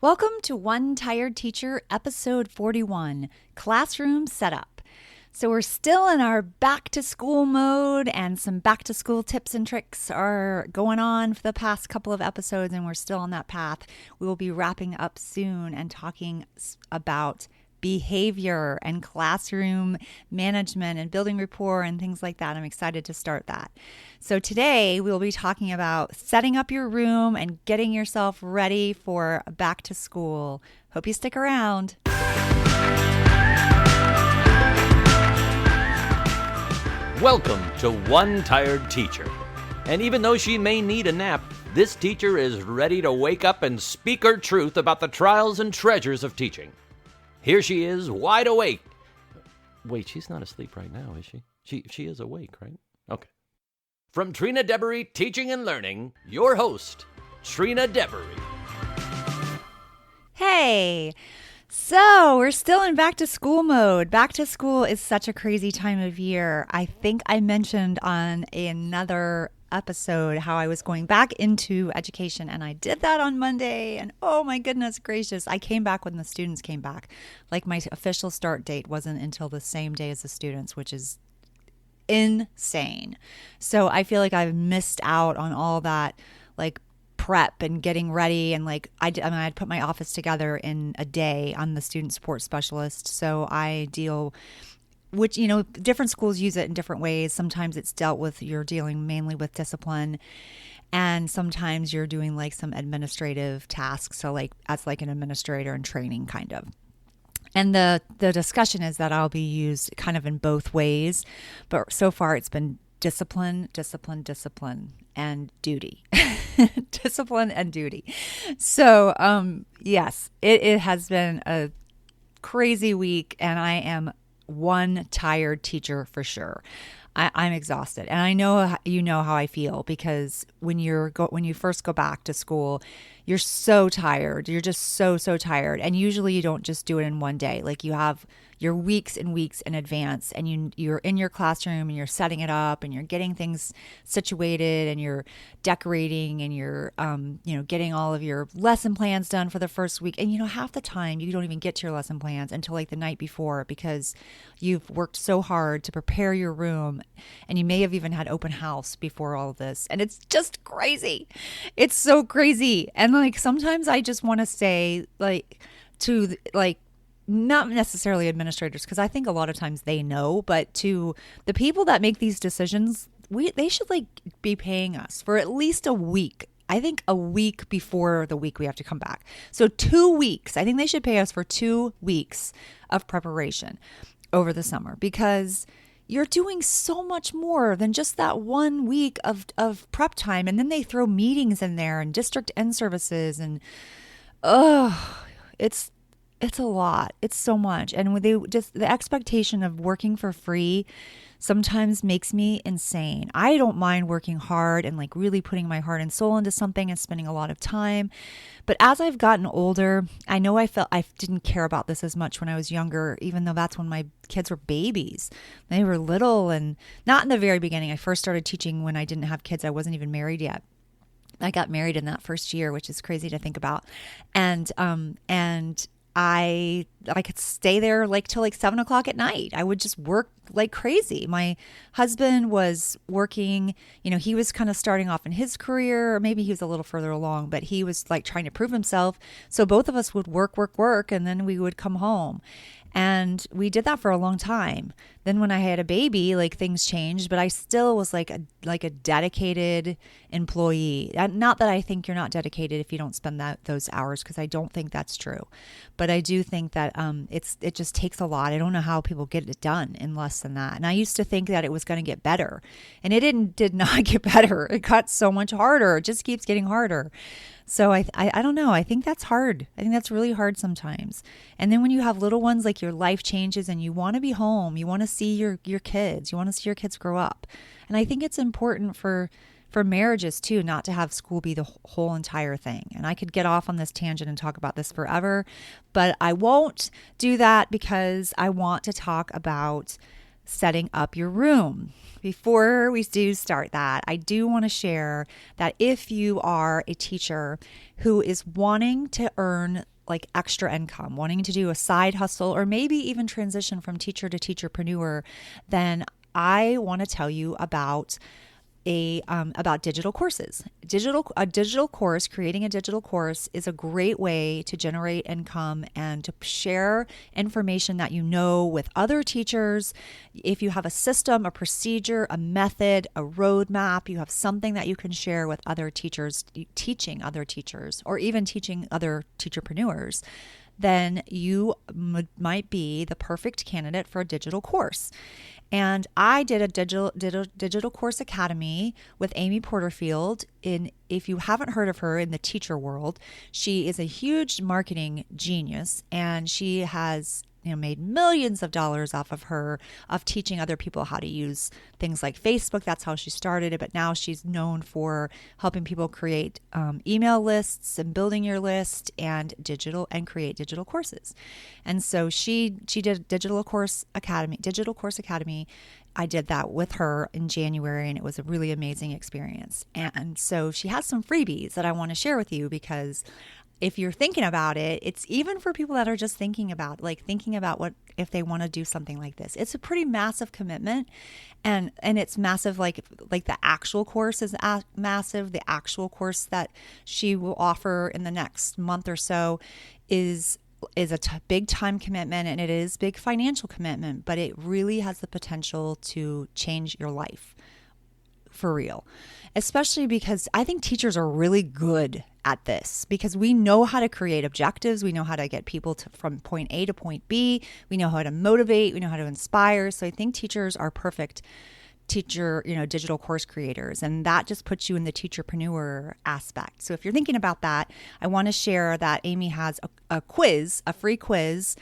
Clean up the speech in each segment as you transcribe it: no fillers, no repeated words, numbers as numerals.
Welcome to One Tired Teacher, episode 41, Classroom Setup. So we're still in our back to school mode, and some back to school tips and tricks are going on for the past couple of episodes, and we're still on that path. We will be wrapping up soon and talking about behavior and classroom management and building rapport and things like that. I'm excited to start that. So today we'll be talking about setting up your room and getting yourself ready for back to school. Hope you stick around. Welcome to One Tired Teacher. And even though she may need a nap, this teacher is ready to wake up and speak her truth about the trials and treasures of teaching. Here she is, wide awake. Wait, she's not asleep right now, is she? She is awake, right? Okay. From Trina Debery Teaching and Learning, your host, Trina Debery. Hey! So we're still in back to school mode. Back to school is such a crazy time of year. I think I mentioned on another episode how I was going back into education, and I did that on Monday, and oh my goodness gracious, I came back when the students came back. Like, my official start date wasn't until the same day as the students, which is insane. So I feel like I've missed out on all that, like, prep and getting ready, and like I'd put my office together in a day. I'm the student support specialist, so I deal, which, you know, different schools use it in different ways. Sometimes it's dealt with, you're dealing mainly with discipline, and sometimes you're doing like some administrative tasks, so like as like an administrator in training kind of. And the discussion is that I'll be used kind of in both ways, but so far it's been discipline, and duty. Discipline and duty. So, yes, it has been a crazy week, and I am one tired teacher for sure. I'm exhausted, and I know you know how I feel, because when you first go back to school, you're so tired. You're just so tired, and usually you don't just do it in one day. Like, you have your weeks and weeks in advance, and you're in your classroom, and you're setting it up, and you're getting things situated, and you're decorating, and you're getting all of your lesson plans done for the first week. And half the time you don't even get to your lesson plans until like the night before, because you've worked so hard to prepare your room, and you may have even had open house before all of this, and it's just crazy. It's so crazy. And like, sometimes I just want to say, like, to like, not necessarily administrators, because I think a lot of times they know, but to the people that make these decisions, they should like be paying us for at least a week. I think a week before the week we have to come back. So 2 weeks. I think they should pay us for 2 weeks of preparation over the summer, because you're doing so much more than just that 1 week of prep time. And then they throw meetings in there and district end services, and it's a lot. It's so much. And the expectation of working for free sometimes makes me insane. I don't mind working hard and like really putting my heart and soul into something and spending a lot of time. But as I've gotten older, I know I felt I didn't care about this as much when I was younger, even though that's when my kids were babies. They were little, and not in the very beginning. I first started teaching when I didn't have kids. I wasn't even married yet. I got married in that first year, which is crazy to think about. And I could stay there like till like 7 o'clock at night. I would just work like crazy. My husband was working, he was kind of starting off in his career, or maybe he was a little further along, but he was like trying to prove himself. So both of us would work, and then we would come home. And we did that for a long time. Then when I had a baby, like, things changed, but I still was like a dedicated employee. Not that I think you're not dedicated if you don't spend those hours, because I don't think that's true. But I do think that it just takes a lot. I don't know how people get it done in less than that. And I used to think that it was going to get better, and it did not get better. It got so much harder. It just keeps getting harder. So I don't know. I think that's hard. I think that's really hard sometimes. And then when you have little ones, like, your life changes, and you want to be home. You want to see your kids. You want to see your kids grow up. And I think it's important for marriages too, not to have school be the whole entire thing. And I could get off on this tangent and talk about this forever, but I won't do that, because I want to talk about setting up your room. Before we do start that, I do want to share that if you are a teacher who is wanting to earn like extra income, wanting to do a side hustle, or maybe even transition from teacher to teacherpreneur, then I want to tell you about about digital courses. Creating a digital course is a great way to generate income and to share information that you know with other teachers. If you have a system, a procedure, a method, a roadmap, you have something that you can share with other teachers, teaching other teachers, or even teaching other teacherpreneurs, then you might be the perfect candidate for a digital course. And I did a digital course academy with Amy Porterfield. If you haven't heard of her in the teacher world, she is a huge marketing genius, and she has made millions of dollars off of teaching other people how to use things like Facebook. That's how she started it. But now she's known for helping people create email lists and building your list and create digital courses. And so she did a digital course academy. I did that with her in January, and it was a really amazing experience. And so she has some freebies that I want to share with you, because if you're thinking about it, it's even for people that are just thinking about what if they want to do something like this. It's a pretty massive commitment, and it's massive. Like the actual course is massive. The actual course that she will offer in the next month or so is a big time commitment, and it is big financial commitment, but it really has the potential to change your life for real. Especially because I think teachers are really good at this, because we know how to create objectives. We know how to get people from point A to point B. We know how to motivate. We know how to inspire. So I think teachers are perfect digital course creators. And that just puts you in the teacherpreneur aspect. So if you're thinking about that, I want to share that Amy has a free quiz.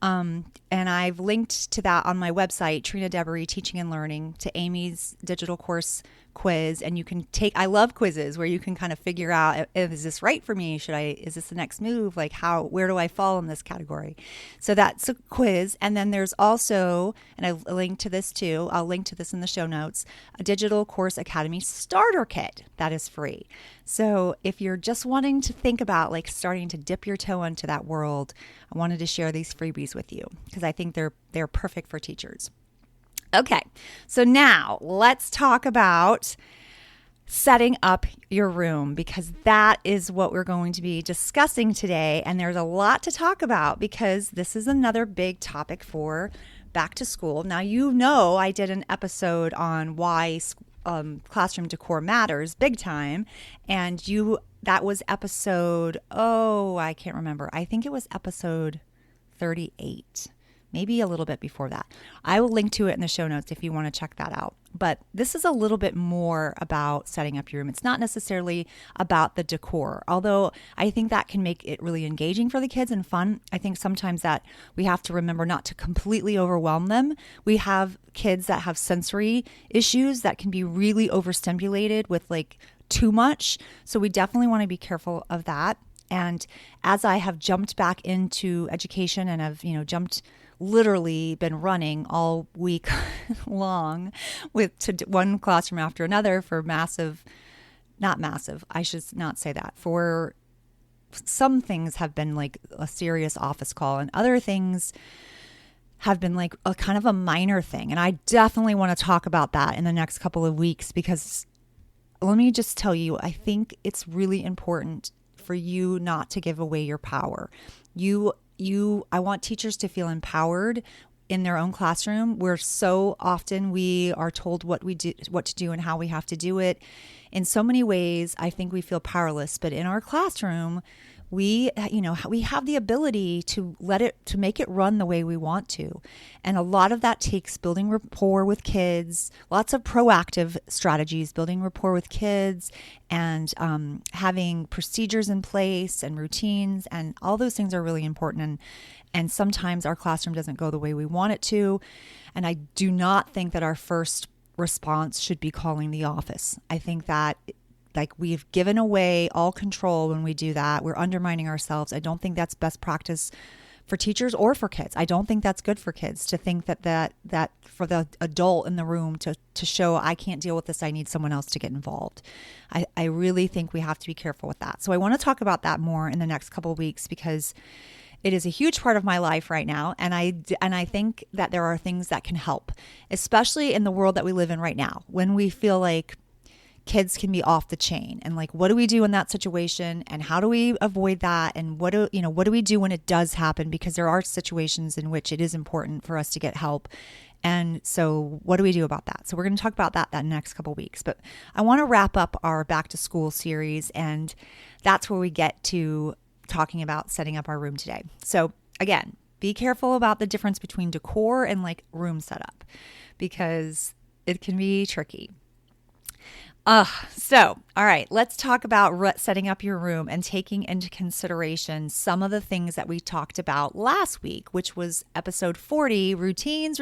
And I've linked to that on my website, Trina Debery Teaching and Learning, to Amy's digital course quiz. And you can I love quizzes where you can kind of figure out, is this right for me? Is this the next move? Like where do I fall in this category? So that's a quiz. And then there's also, and I'll link to this too, I'll link to this in the show notes, a digital course academy starter kit that is free. So if you're just wanting to think about starting to dip your toe into that world, I wanted to share these freebies with you because I think they're perfect for teachers. Okay, so now let's talk about setting up your room, because that is what we're going to be discussing today. And there's a lot to talk about because this is another big topic for back to school. Now, I did an episode on why classroom decor matters big time. And that was episode, I can't remember. I think it was episode 38. Maybe a little bit before that. I will link to it in the show notes if you want to check that out. But this is a little bit more about setting up your room. It's not necessarily about the decor, although I think that can make it really engaging for the kids and fun. I think sometimes that we have to remember not to completely overwhelm them. We have kids that have sensory issues that can be really overstimulated with too much. So we definitely want to be careful of that. And as I have jumped back into education and have, literally been running all week long with one classroom after another for not massive, I should not say that. For some things have been like a serious office call, and other things have been like a kind of a minor thing. And I definitely want to talk about that in the next couple of weeks, because let me just tell you, I think it's really important for you not to give away your power. I want teachers to feel empowered in their own classroom, where so often we are told what to do and how we have to do it. In so many ways, I think we feel powerless, but in our classroom, we have the ability to make it run the way we want to. And a lot of that takes building rapport with kids, lots of proactive strategies, building rapport with kids, and having procedures in place and routines, and all those things are really important. And sometimes our classroom doesn't go the way we want it to. And I do not think that our first response should be calling the office. I think that we've given away all control when we do that. We're undermining ourselves. I don't think that's best practice for teachers or for kids. I don't think that's good for kids to think that for the adult in the room to show I can't deal with this, I need someone else to get involved. I really think we have to be careful with that. So I want to talk about that more in the next couple of weeks because it is a huge part of my life right now, and I think that there are things that can help, especially in the world that we live in right now, when we feel like kids can be off the chain. And like, what do we do in that situation, and how do we avoid that? And what do we do when it does happen? Because there are situations in which it is important for us to get help. And so what do we do about that? So we're going to talk about that next couple of weeks. But I want to wrap up our back to school series, and that's where we get to talking about setting up our room today. So again, be careful about the difference between decor and like room setup because it can be tricky. So, all right, let's talk about setting up your room and taking into consideration some of the things that we talked about last week, which was episode 40, routines.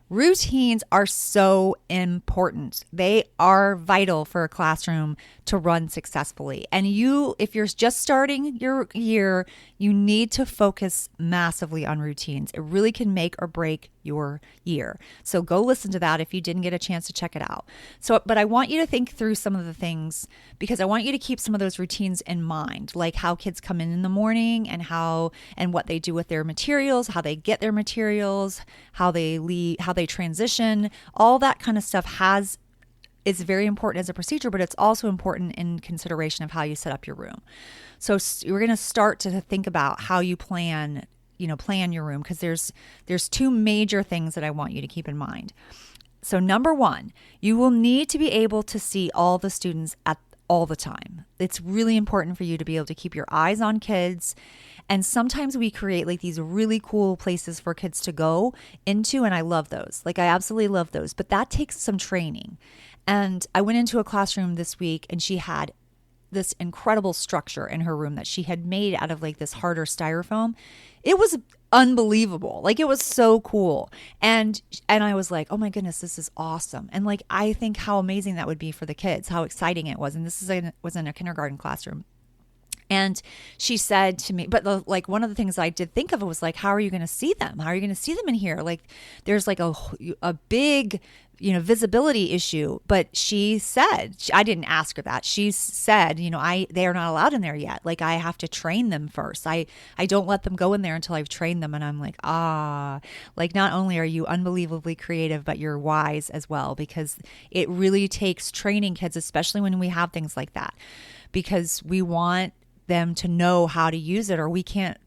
Routines are so important. They are vital for a classroom to run successfully. And if you're just starting your year, you need to focus massively on routines. It really can make or break your year. So go listen to that if you didn't get a chance to check it out. But I want you to think through some of the things because I want you to keep some of those routines in mind, like how kids come in the morning and what they do with their materials, how they get their materials, how they leave, how they transition. All that kind of stuff is very important as a procedure, but it's also important in consideration of how you set up your room. So we're going to start to think about how you plan your room because there's two major things that I want you to keep in mind. So number one, you will need to be able to see all the students at all the time. It's really important for you to be able to keep your eyes on kids. And sometimes we create like these really cool places for kids to go into. And I love those. Like I absolutely love those, but that takes some training. And I went into a classroom this week and she had this incredible structure in her room that she had made out of like this harder styrofoam. It was unbelievable. Like it was so cool. And I was like, oh my goodness, this is awesome. And like, I think how amazing that would be for the kids, how exciting it was. And this was in a kindergarten classroom. And she said to me, but one of the things I did think of was like, how are you going to see them? How are you going to see them in here? Like there's like a big, visibility issue. But she said, I didn't ask her that. She said, they are not allowed in there yet. Like I have to train them first. I don't let them go in there until I've trained them. And I'm like, like not only are you unbelievably creative, but you're wise as well, because it really takes training kids, especially when we have things like that, because we want them to know how to use it, or we can't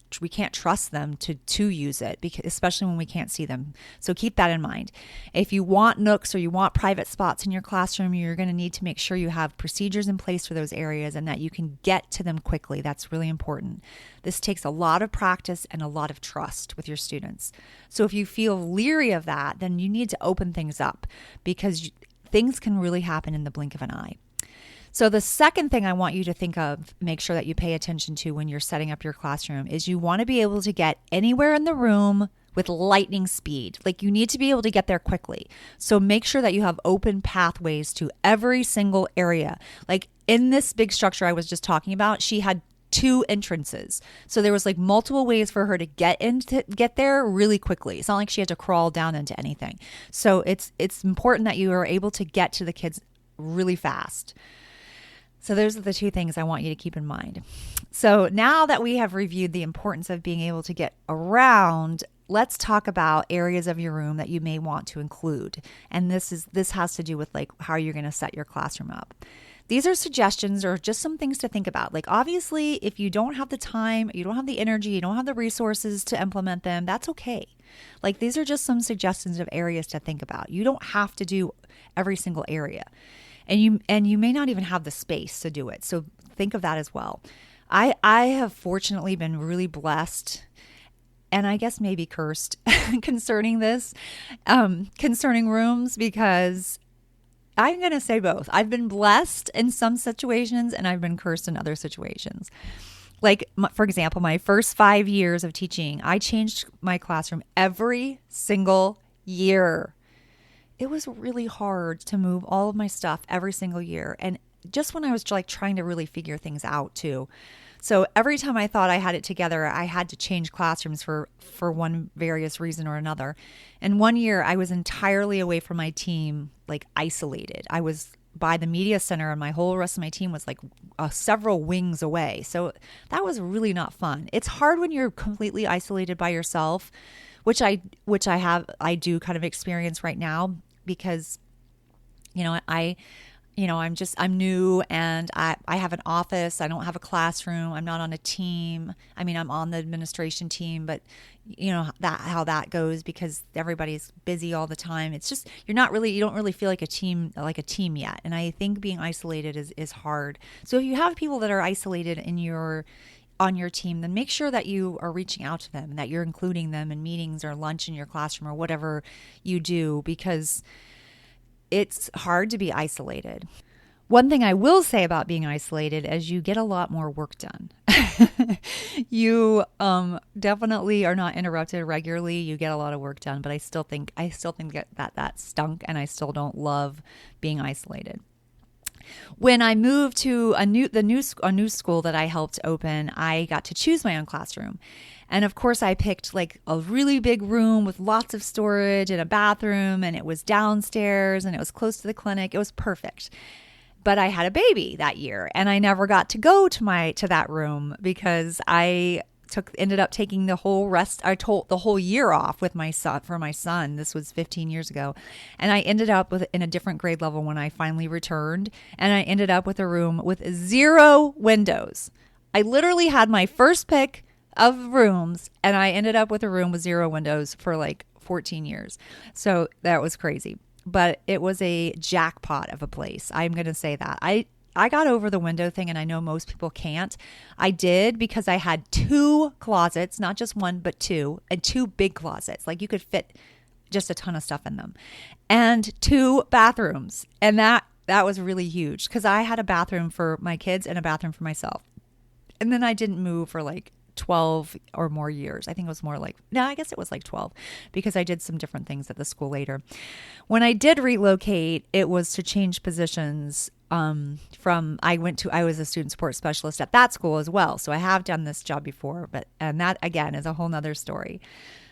trust them to use it, because especially when we can't see them. So keep that in mind. If you want nooks or you want private spots in your classroom, you're going to need to make sure you have procedures in place for those areas and that you can get to them quickly. That's really important. This takes a lot of practice and a lot of trust with your students. So if you feel leery of that, then you need to open things up, because things can really happen in the blink of an eye. So the second thing I want you to think of, make sure that you pay attention to when you're setting up your classroom, is you want to be able to get anywhere in the room with lightning speed. Like you need to be able to get there quickly. So make sure that you have open pathways to every single area. Like in this big structure I was just talking about, she had 2 entrances. So there was like multiple ways for her to get there really quickly. It's not like she had to crawl down into anything. So it's important that you are able to get to the kids really fast. So those are the 2 things I want you to keep in mind. So now that we have reviewed the importance of being able to get around, let's talk about areas of your room that you may want to include. And this has to do with like how you're going to set your classroom up. These are suggestions or just some things to think about. Like obviously, if you don't have the time, you don't have the energy, you don't have the resources to implement them, that's okay. Like these are just some suggestions of areas to think about. You don't have to do every single area. And you may not even have the space to do it. So think of that as well. I have fortunately been really blessed, and I guess maybe cursed concerning this, concerning rooms, because I'm going to say both. I've been blessed in some situations and I've been cursed in other situations. Like, for example, my first 5 years of teaching, I changed my classroom every single year. It was really hard to move all of my stuff every single year. And just when I was like trying to really figure things out too. So every time I thought I had it together, I had to change classrooms for one various reason or another. And one year I was entirely away from my team, like isolated. I was by the media center and my whole rest of my team was like several wings away. So that was really not fun. It's hard when you're completely isolated by yourself, which I do kind of experience right now because I'm new and I have an office. I don't have a classroom. I'm not on a team. I mean, I'm on the administration team, but you know how that goes because everybody's busy all the time. It's just, you don't really feel like a team yet. And I think being isolated is hard. So if you have people that are isolated on your team, then make sure that you are reaching out to them and that you're including them in meetings or lunch in your classroom or whatever you do, because it's hard to be isolated. One thing I will say about being isolated is you get a lot more work done. You definitely are not interrupted regularly. You get a lot of work done, but I still think that stunk, and I still don't love being isolated. When I moved to a new school that I helped open, I got to choose my own classroom. And of course, I picked like a really big room with lots of storage and a bathroom, and it was downstairs and it was close to the clinic. It was perfect. But I had a baby that year and I never got to go to that room because I ended up taking the whole year off with my son for my son. This was 15 years ago. And I ended up in a different grade level when I finally returned, and I ended up with a room with 0 windows. I literally had my first pick of rooms and I ended up with a room with 0 windows for like 14 years. So that was crazy. But it was a jackpot of a place. I'm going to say that. I got over the window thing, and I know most people can't. I did because I had 2 closets, not just one, but 2, and 2 big closets. Like you could fit just a ton of stuff in them, and 2 bathrooms. And that was really huge because I had a bathroom for my kids and a bathroom for myself. And then I didn't move for like 12 or more years. I think it was more like, no, I guess it was like 12 because I did some different things at the school later. When I did relocate, it was to change positions. I was a student support specialist at that school as well. So I have done this job before, and that again is a whole nother story.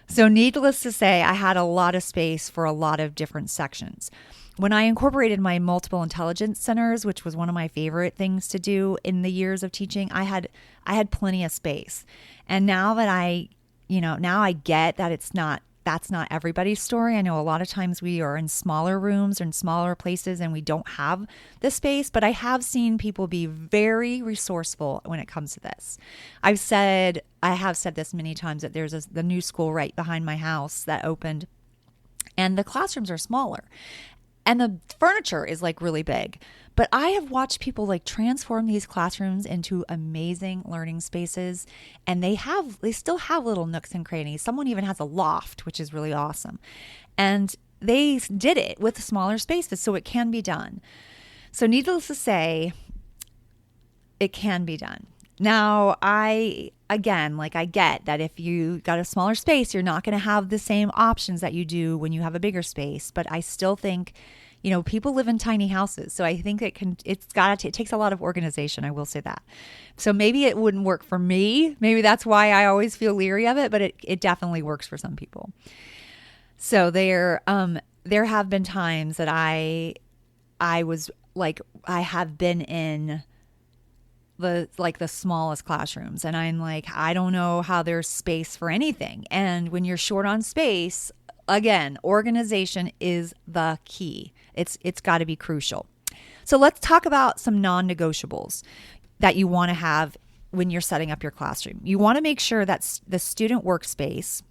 So needless to say, I had a lot of space for a lot of different sections. When I incorporated my multiple intelligence centers, which was one of my favorite things to do in the years of teaching, I had plenty of space. And now that I get that that's not everybody's story. I know a lot of times we are in smaller rooms or in smaller places and we don't have the space, but I have seen people be very resourceful when it comes to this. I have said this many times that there's the new school right behind my house that opened, and the classrooms are smaller. And the furniture is like really big. But I have watched people like transform these classrooms into amazing learning spaces. And they still have little nooks and crannies. Someone even has a loft, which is really awesome. And they did it with smaller spaces, so it can be done. So needless to say, it can be done. Now, I get that if you got a smaller space, you're not going to have the same options that you do when you have a bigger space. But I still think, people live in tiny houses. So I think it takes a lot of organization. I will say that. So maybe it wouldn't work for me. Maybe that's why I always feel leery of it, but it definitely works for some people. So there have been times that I was like, I have been in the smallest classrooms, and I'm like, I don't know how there's space for anything. And when you're short on space, again, organization is the key. It's got to be crucial. So let's talk about some non-negotiables that you want to have when you're setting up your classroom. You want to make sure that the student workspace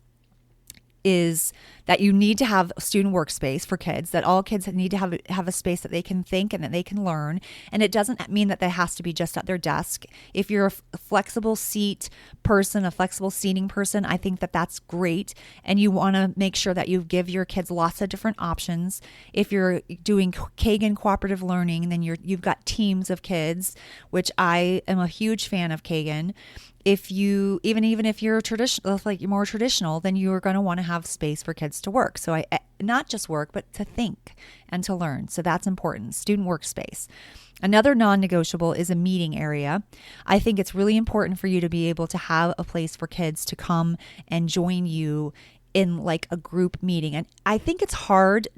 is that you need to have a student workspace for kids, that all kids need to have a space that they can think and that they can learn. And it doesn't mean that has to be just at their desk. If you're a flexible seat person, a flexible seating person, I think that's great. And you want to make sure that you give your kids lots of different options. If you're doing Kagan cooperative learning, then you've got teams of kids, which I am a huge fan of Kagan. if you even if you're traditional, like you're more traditional, then you are going to want to have space for kids to work. So I not just work, but to think and to learn. So that's important. Student workspace. Another non-negotiable is a meeting area. I think it's really important for you to be able to have a place for kids to come and join you in like a group meeting. And I think it's hard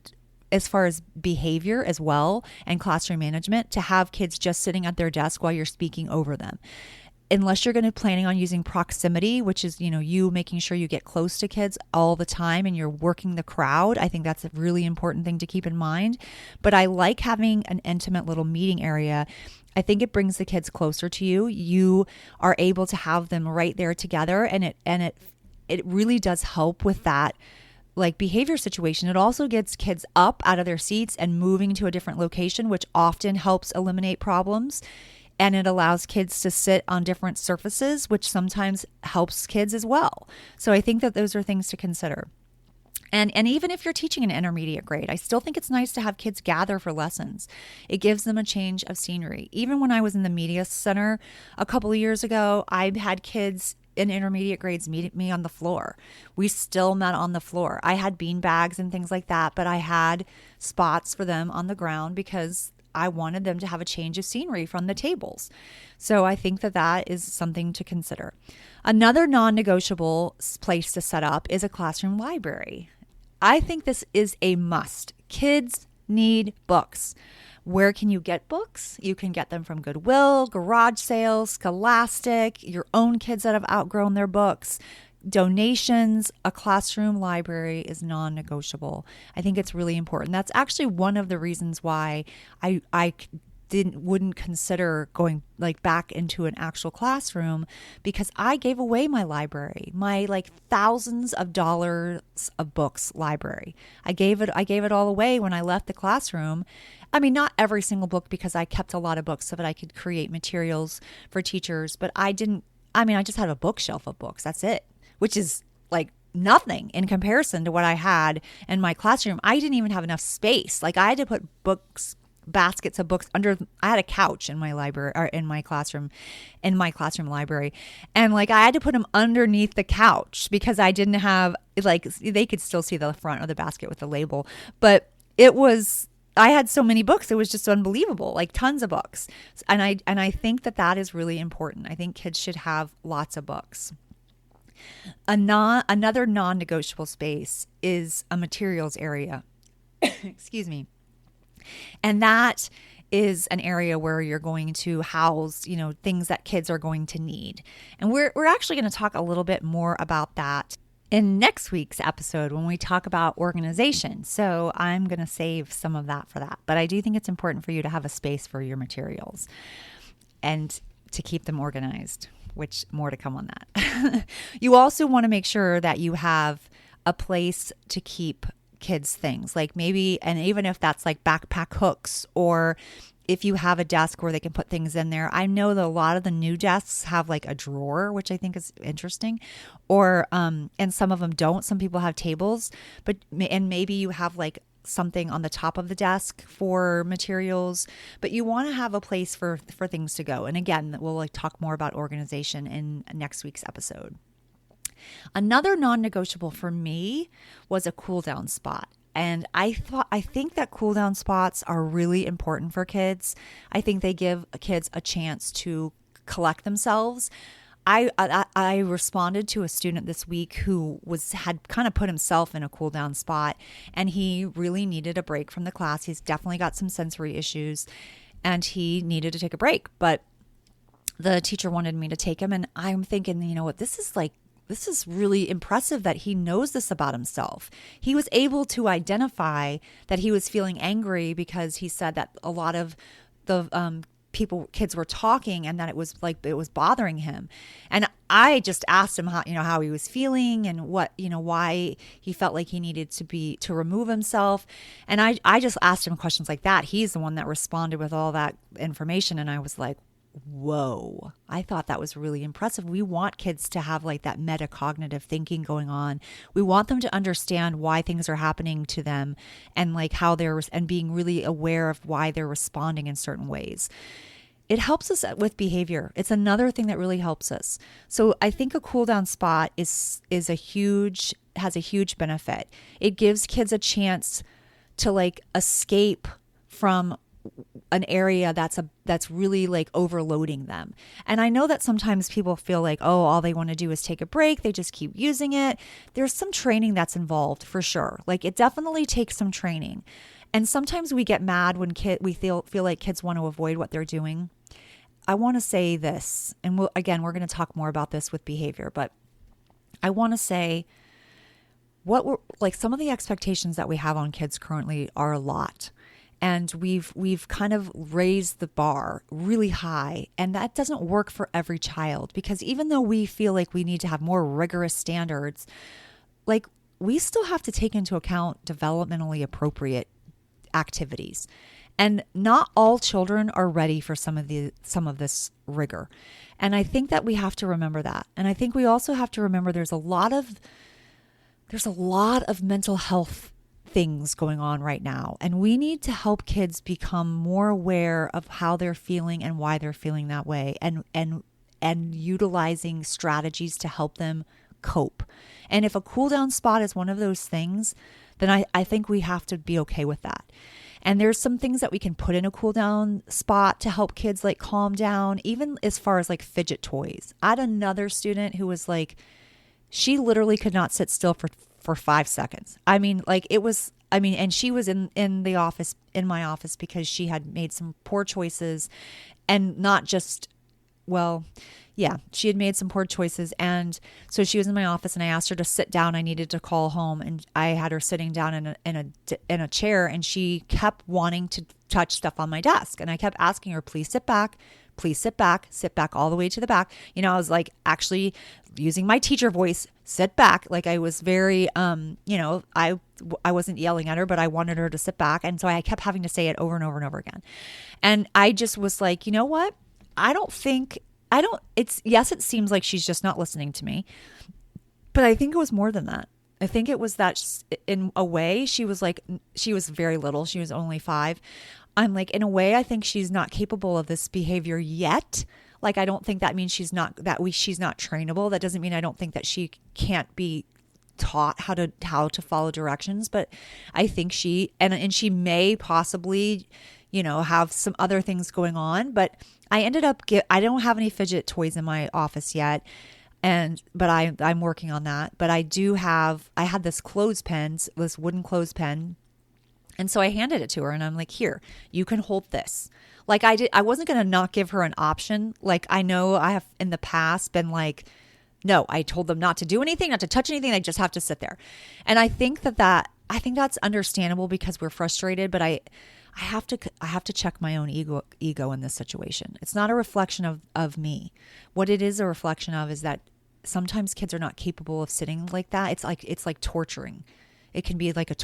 as far as behavior as well and classroom management to have kids just sitting at their desk while you're speaking over them. Unless you're going to planning on using proximity, which is, you making sure you get close to kids all the time and you're working the crowd. I think that's a really important thing to keep in mind. But I like having an intimate little meeting area. I think it brings the kids closer to you. You are able to have them right there together, and it really does help with that like behavior situation. It also gets kids up out of their seats and moving to a different location, which often helps eliminate problems. And it allows kids to sit on different surfaces, which sometimes helps kids as well. So I think that those are things to consider. And even if you're teaching an intermediate grade, I still think it's nice to have kids gather for lessons. It gives them a change of scenery. Even when I was in the media center a couple of years ago, I had kids in intermediate grades meet me on the floor. We still met on the floor. I had bean bags and things like that, but I had spots for them on the ground because I wanted them to have a change of scenery from the tables. So I think that that is something to consider. Another non-negotiable place to set up is a classroom library. I think this is a must. Kids need books. Where can you get books? You can get them from Goodwill, garage sales, Scholastic, your own kids that have outgrown their books. Donations. A classroom library is non-negotiable. I think it's really important. That's actually one of the reasons why I wouldn't consider going like back into an actual classroom, because I gave away my library, my like thousands of dollars of books library. I gave it all away when I left the classroom. I mean, not every single book, because I kept a lot of books so that I could create materials for teachers, but I just had a bookshelf of books. That's it. Which is like nothing in comparison to what I had in my classroom. I didn't even have enough space. Like I had to put baskets of books under. I had a couch in my library, or in my classroom library. And like I had to put them underneath the couch because I didn't have, like, they could still see the front of the basket with the label. But I had so many books. It was just unbelievable, like tons of books. And I think that is really important. I think kids should have lots of books. Another non-negotiable space is a materials area. Excuse me. And that is an area where you're going to house, things that kids are going to need. And we're actually going to talk a little bit more about that in next week's episode when we talk about organization. So I'm going to save some of that for that. But I do think it's important for you to have a space for your materials and to keep them organized, which more to come on that. You also want to make sure that you have a place to keep kids' things, like maybe, and even if that's like backpack hooks, or if you have a desk where they can put things in there. I know that a lot of the new desks have like a drawer, which I think is interesting, or and some of them don't. Some people have tables, and maybe you have like something on the top of the desk for materials, but you want to have a place for things to go. And again, we'll like talk more about organization in next week's episode. Another non-negotiable for me was a cool down spot. And I think that cool down spots are really important for kids. I think they give kids a chance to collect themselves. I responded to a student this week who had kind of put himself in a cool down spot, and he really needed a break from the class. He's definitely got some sensory issues, and he needed to take a break. But the teacher wanted me to take him, and I'm thinking, you know what, this is really impressive that he knows this about himself. He was able to identify that he was feeling angry because he said that a lot of the kids were talking, and that it was bothering him. And I just asked him how he was feeling and what, why he felt like he needed to remove himself. And I just asked him questions like that. He's the one that responded with all that information. And I was like, whoa, I thought that was really impressive. We want kids to have like that metacognitive thinking going on. We want them to understand why things are happening to them, and like how and being really aware of why they're responding in certain ways. it helps us with behavior. It's another thing that really helps us. So I think a cool down spot is a huge has a huge benefit. It gives kids a chance to like escape from an area that's really like overloading them. And I know that sometimes people feel like, oh, all they want to do is take a break. They just keep using it. There's some training that's involved for sure. Like it definitely takes some training. And sometimes we get mad when we feel like kids want to avoid what they're doing. I want to say this, and we're going to talk more about this with behavior, but I want to say some of the expectations that we have on kids currently are a lot. And we've kind of raised the bar really high, and that doesn't work for every child, because even though we feel like we need to have more rigorous standards, like we still have to take into account developmentally appropriate activities. And not all children are ready for some of this rigor. And I think that we have to remember that. And I think we also have to remember there's a lot of mental health things going on right now. And we need to help kids become more aware of how they're feeling and why they're feeling that way, and utilizing strategies to help them cope. And if a cool down spot is one of those things, then I think we have to be okay with that. And there's some things that we can put in a cool down spot to help kids like calm down, even as far as like fidget toys. I had another student who was like, she literally could not sit still for 5 seconds. I mean, like it was, and she was in my office because she had made some poor choices, and not just, well, yeah, she had made some poor choices. And so she was in my office, and I asked her to sit down. I needed to call home, and I had her sitting down in a chair, and she kept wanting to touch stuff on my desk. And I kept asking her, please sit back, sit back all the way to the back. You know, I was like actually using my teacher voice, sit back. Like I was very, I wasn't yelling at her, but I wanted her to sit back. And so I kept having to say it over and over and over again. And I just was like, you know what? It seems like she's just not listening to me, but I think it was more than that. I think it was that in a way she was very little. She was only 5. I'm like, in a way, I think she's not capable of this behavior yet. Like, I don't think that means she's not trainable. That doesn't mean I don't think that she can't be taught how to follow directions. But I think she may possibly, have some other things going on. But I ended up I don't have any fidget toys in my office yet. But I'm working on that. But I had this clothespin, this wooden clothespin. And so I handed it to her, and I'm like, here, you can hold this. Like I wasn't going to not give her an option. Like I know I have in the past been like, no, I told them not to do anything, not to touch anything. They just have to sit there. And I think I think that's understandable because we're frustrated, but I have to check my own ego in this situation. It's not a reflection of me. What it is a reflection of is that sometimes kids are not capable of sitting like that. It's like torturing. It can be like a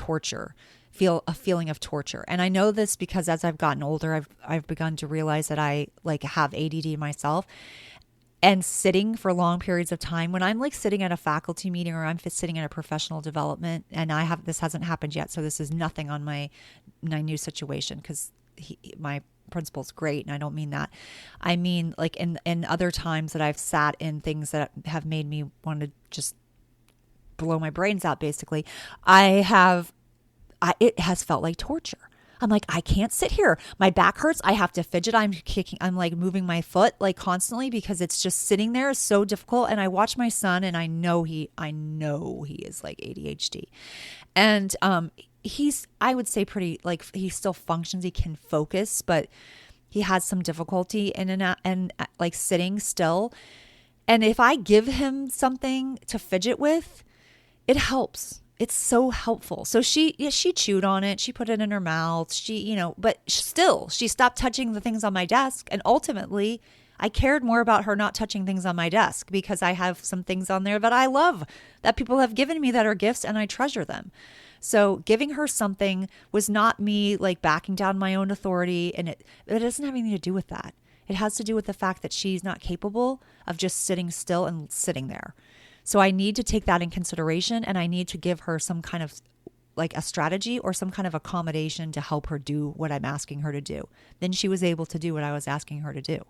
feeling of torture. And I know this because as I've gotten older, I've begun to realize that I like have ADD myself. And sitting for long periods of time, when I'm like sitting at a faculty meeting or I'm sitting in a professional development, and this hasn't happened yet, so this is nothing on my new situation, because my principal's great, and I don't mean that. I mean like in other times that I've sat in things that have made me want to just blow my brains out, basically, it has felt like torture. I'm like, I can't sit here. My back hurts. I have to fidget. I'm like moving my foot like constantly because it's just sitting there is so difficult. And I watch my son, and I know he is like ADHD. And I would say pretty, like, he still functions. He can focus, but he has some difficulty in like sitting still. And if I give him something to fidget with, it helps. It's so helpful. So she chewed on it. She put it in her mouth. But still, she stopped touching the things on my desk. And ultimately, I cared more about her not touching things on my desk because I have some things on there that I love, that people have given me that are gifts, and I treasure them. So giving her something was not me like backing down my own authority. And it doesn't have anything to do with that. It has to do with the fact that she's not capable of just sitting still and sitting there. So I need to take that in consideration, and I need to give her some kind of like a strategy or some kind of accommodation to help her do what I'm asking her to do. Then she was able to do what I was asking her to do.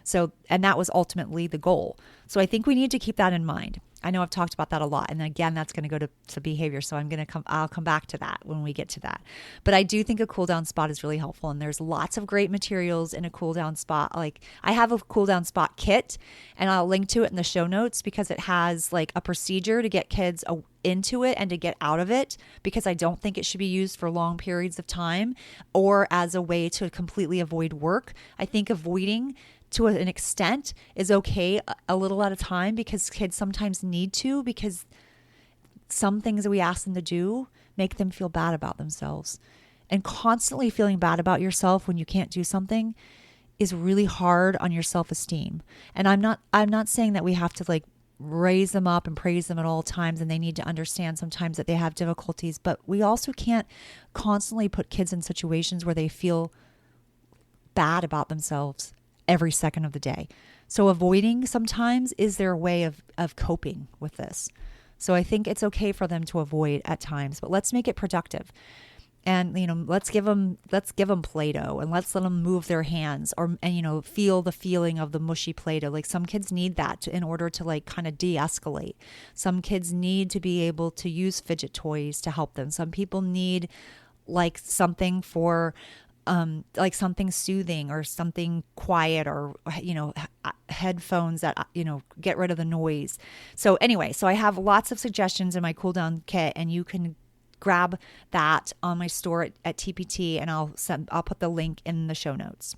So, and that was ultimately the goal. So I think we need to keep that in mind. I know I've talked about that a lot. And again, that's going to go to behavior. So I'll come back to that when we get to that. But I do think a cool down spot is really helpful. And there's lots of great materials in a cool down spot. Like I have a cool down spot kit and I'll link to it in the show notes because it has like a procedure to get kids into it and to get out of it, because I don't think it should be used for long periods of time or as a way to completely avoid work. I think avoiding to an extent is okay a little at a time, because kids sometimes need to, because some things that we ask them to do make them feel bad about themselves. And constantly feeling bad about yourself when you can't do something is really hard on your self-esteem. And I'm not saying that we have to like raise them up and praise them at all times, and they need to understand sometimes that they have difficulties, but we also can't constantly put kids in situations where they feel bad about themselves every second of the day. So avoiding sometimes is their way of coping with this. So I think it's okay for them to avoid at times, but let's make it productive. And, let's give them Play-Doh, and let's let them move their hands and feel the feeling of the mushy Play-Doh. Like some kids need that in order to like kind of de-escalate. Some kids need to be able to use fidget toys to help them. Some people need like something for like something soothing or something quiet, or, headphones that, get rid of the noise. So anyway, so I have lots of suggestions in my cool down kit, and you can grab that on my store at TPT, and I'll put the link in the show notes.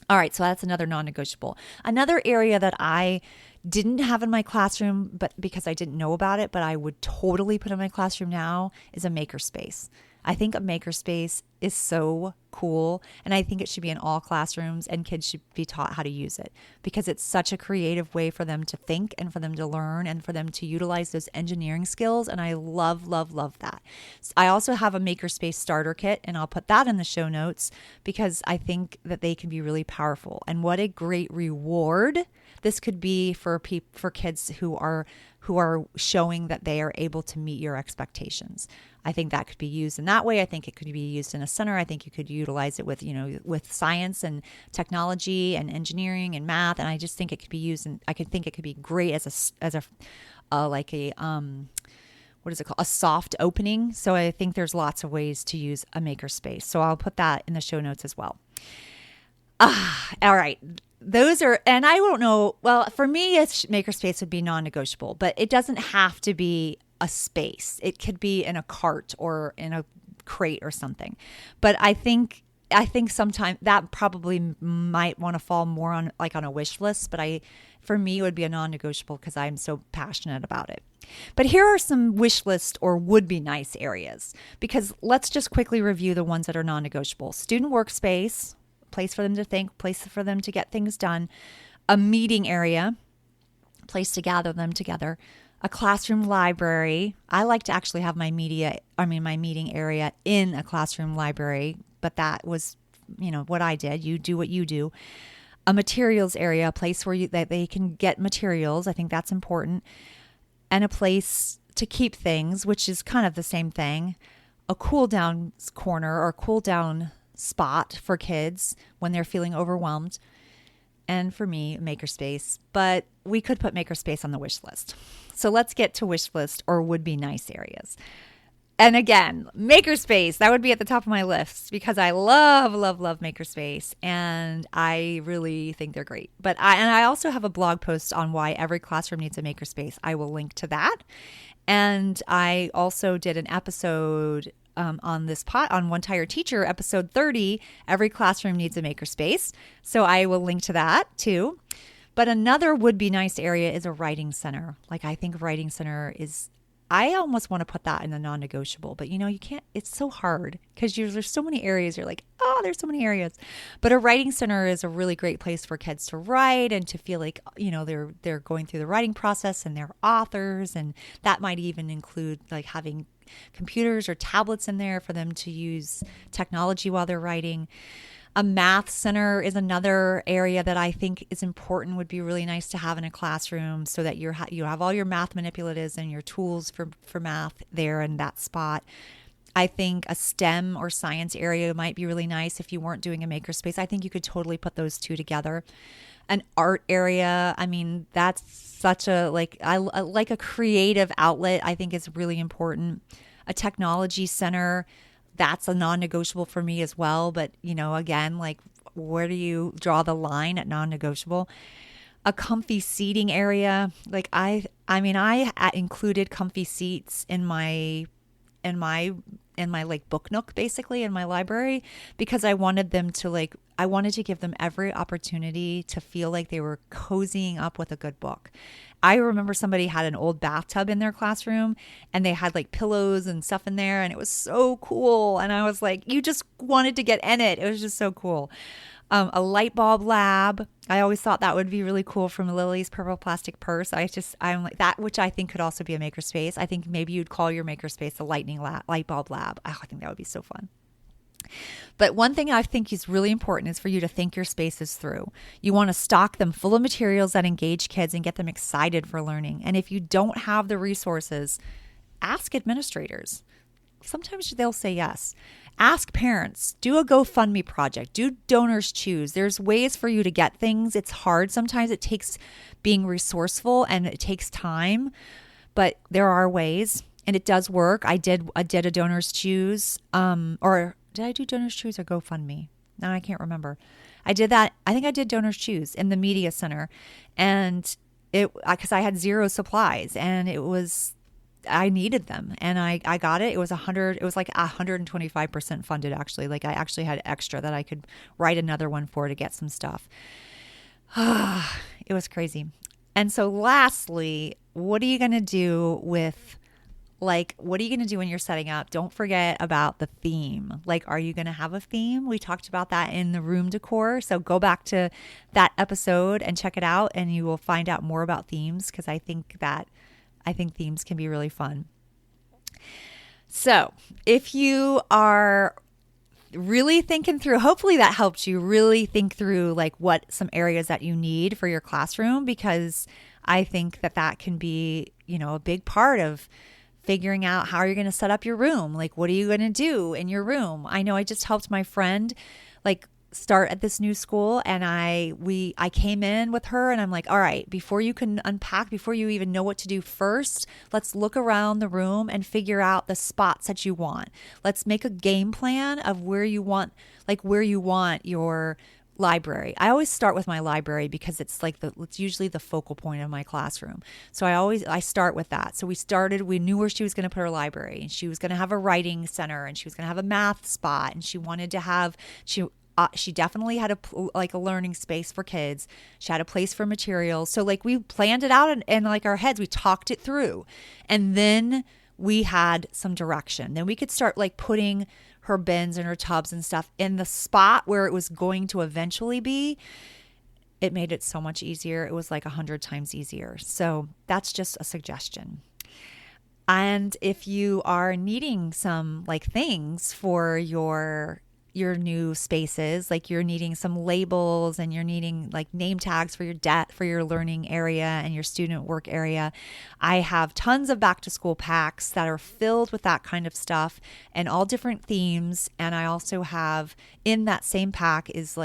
All right. So that's another non-negotiable. Another area that I didn't have in my classroom, but because I didn't know about it, but I would totally put in my classroom now, is a makerspace. I think a makerspace is so cool, and I think it should be in all classrooms, and kids should be taught how to use it, because it's such a creative way for them to think and for them to learn and for them to utilize those engineering skills. And I love, love, love that. I also have a makerspace starter kit, and I'll put that in the show notes because I think that they can be really powerful. And what a great reward this could be for kids who are showing that they are able to meet your expectations. I think that could be used in that way. I think it could be used in a center. I think you could utilize it with science and technology and engineering and math. And I just think it could be used, and I could think it could be great as a what is it called? A soft opening. So I think there's lots of ways to use a makerspace. So I'll put that in the show notes as well. All right. Those are, and I don't know, well, for me, a makerspace would be non-negotiable, but it doesn't have to be a space. It could be in a cart or in a crate or something. But I think sometimes that probably might want to fall more on a wish list, but for me, it would be a non-negotiable because I'm so passionate about it. But here are some wish list or would be nice areas, because let's just quickly review the ones that are non-negotiable. Student workspace, place for them to think, place for them to get things done, a meeting area, place to gather them together, a classroom library. I like to actually have my meeting area in a classroom library, but that was, what I did. You do what you do. A materials area, a place where that they can get materials. I think that's important. And a place to keep things, which is kind of the same thing. A cool down corner or cool down spot for kids when they're feeling overwhelmed. And for me, makerspace. But we could put makerspace on the wish list. So let's get to wish list or would be nice areas. And again, makerspace, that would be at the top of my list because I love, love, love makerspace. And I really think they're great. But I also have a blog post on why every classroom needs a makerspace. I will link to that. And I also did an episode on One Tired Teacher, episode 30, every classroom needs a makerspace. So I will link to that too. But another would be nice area is a writing center. I think writing center is, I almost want to put that in the non-negotiable, but you can't, it's so hard because there's so many areas. You're like, oh, there's so many areas. But a writing center is a really great place for kids to write and to feel like, they're going through the writing process and they're authors. And that might even include having computers or tablets in there for them to use technology while they're writing. A math center is another area that I think is important, would be really nice to have in a classroom so that you have all your math manipulatives and your tools for math there in that spot. I think a STEM or science area might be really nice if you weren't doing a makerspace. I think you could totally put those two together. An art area, I mean, that's such a like a creative outlet, I think is really important. A technology center, that's a non-negotiable for me as well. But, again, like, where do you draw the line at non-negotiable? A comfy seating area. Like I included comfy seats in my like book nook, basically in my library, because I wanted to give them every opportunity to feel like they were cozying up with a good book. I remember somebody had an old bathtub in their classroom and they had like pillows and stuff in there, and it was so cool. And I was like, you just wanted to get in it. It was just so cool. A light bulb lab. I always thought that would be really cool from Lily's Purple Plastic Purse. I'm like that, which I think could also be a makerspace. I think maybe you'd call your makerspace the light bulb lab. Oh, I think that would be so fun. But one thing I think is really important is for you to think your spaces through. You want to stock them full of materials that engage kids and get them excited for learning. And if you don't have the resources, ask administrators. Sometimes they'll say yes. Ask parents. Do a GoFundMe project. Do donors choose. There's ways for you to get things. It's hard. Sometimes it takes being resourceful and it takes time, but there are ways and it does work. I did a donors choose, or did I do donors choose or GoFundMe? No, I can't remember. I did that. I think I did donors choose in the media center, and because I had zero supplies and I needed them, and I got it. It was 125% funded, actually. Like I actually had extra that I could write another one for to get some stuff. It was crazy. And so lastly, what are you going to do when you're setting up? Don't forget about the theme. Like, are you going to have a theme? We talked about that in the room decor. So go back to that episode and check it out, and you will find out more about themes, because I think themes can be really fun. So if you are really thinking through, hopefully that helped you really think through like what some areas that you need for your classroom, because I think that can be, a big part of figuring out how you're going to set up your room. Like, what are you going to do in your room? I know I just helped my friend start at this new school, and I came in with her and I'm like, all right, before you can unpack, before you even know what to do, first let's look around the room and figure out the spots that you want. Let's make a game plan of where you want your library. I always start with my library because it's usually the focal point of my classroom. So I start with that. So we knew where she was going to put her library, and she was going to have a writing center, and she was going to have a math spot, and she wanted to have she definitely had a learning space for kids. She had a place for materials. So we planned it out in our heads. We talked it through, and then we had some direction. Then we could start putting her bins and her tubs and stuff in the spot where it was going to eventually be. It made it so much easier. It was 100 times easier. So that's just a suggestion. And if you are needing some things for your new spaces, you're needing some labels and you're needing name tags for your learning area and your student work area, I have tons of back to school packs that are filled with that kind of stuff and all different themes. And I also have in that same pack is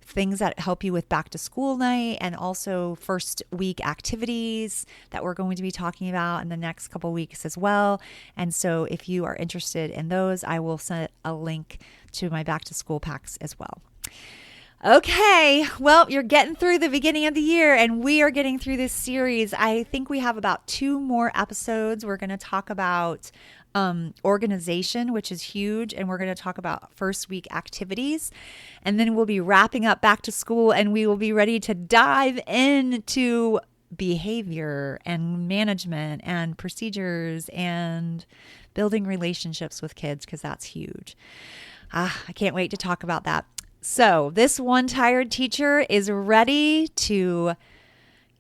things that help you with back to school night, and also first week activities that we're going to be talking about in the next couple weeks as well. And so if you are interested in those, I will send a link to my back to school packs as well. Okay, well, you're getting through the beginning of the year, and we are getting through this series. I think we have about 2 more episodes. We're going to talk about organization, which is huge, and we're going to talk about first week activities, and then we'll be wrapping up back to school, and we will be ready to dive into behavior and management and procedures and building relationships with kids, because that's huge. I can't wait to talk about that. So this one tired teacher is ready to,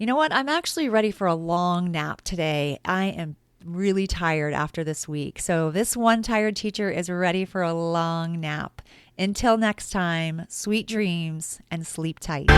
I'm actually ready for a long nap today. I am really tired after this week. So this one tired teacher is ready for a long nap. Until next time, sweet dreams and sleep tight.